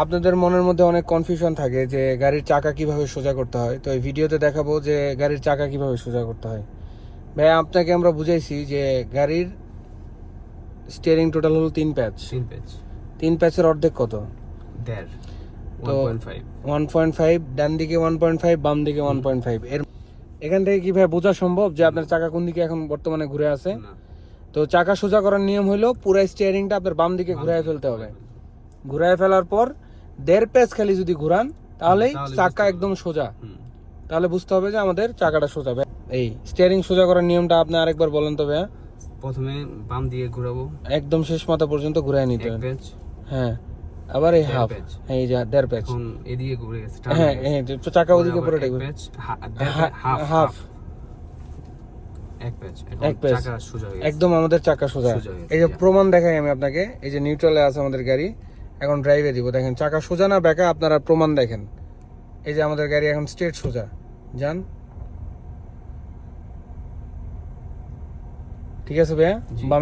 আপনাদের মনের মধ্যে অনেক কনফিউশন থাকে যে গাড়ির চাকা কিভাবে সোজা করতে হয়, তো এই ভিডিওতে দেখাবো যে গাড়ির চাকা কিভাবে সোজা করতে হয়। ভাই আপনাকে আমরা বুঝাইছি যে গাড়ির স্টিয়ারিং টোটাল হলো 3 প্যাচ। 3 প্যাচের অর্ধেক কত? দেড় তো 1.5 1.5, ডান দিকে 1.5, বাম দিকে 1.5। এখান থেকে কিভাবে বোঝা সম্ভব যে আপনার চাকা কোন দিকে এখন বর্তমানে ঘুরে আছে? না তো চাকা সোজা করার নিয়ম হলো পুরো স্টিয়ারিংটা আপনার বাম দিকে ঘুরায় ফেলতে হবে। ঘুরায় ফেলার পর 1.5 প্যাচ খালি যদি ঘুরান তাহলেই তাহলে চাকা বুঝতে একদম সোজা। হুম। তাহলে বুঝতে হবে যে আমাদের চাকাটা সোজা। এই স্টিয়ারিং সোজা করার নিয়মটা আপনি আরেকবার বলেন তো ভাইয়া। প্রথমে বাম দিকে ঘোরাবো একদম শেষ মাথা পর্যন্ত ঘুরায় নিতে 1 হবে। প্যাচ, হ্যাঁ, আবার এই 1.5 হাফ, প্যাচ। এই যে 1.5 প্যাচ। এখন এদিকে ঘুরে গেছে, হ্যাঁ হ্যাঁ, তো চাকা ওদিকে পুরোটাই ঘুরে। হাফ, 1 প্যাচ। এখন 1 প্যাচ। চাকা সোজা হয়ে গেছে। একদম আমাদের চাকা সোজা। সোজা হয়ে গেছে, এই যে yeah. প্রমাণ দেখাই আমি আপনাকে, এই যে নিউট্রালে আছে আমাদের গাড়ি, এখন ড্রাইভে দিব, দেখেন চাকা সোজা না বেঁকা, আপনারা প্রমাণ দেখেন। এই যে আমাদের গাড়ি এখন স্ট্রেট সোজা। যান, ঠিক আছে ভাইয়া। জি। বামে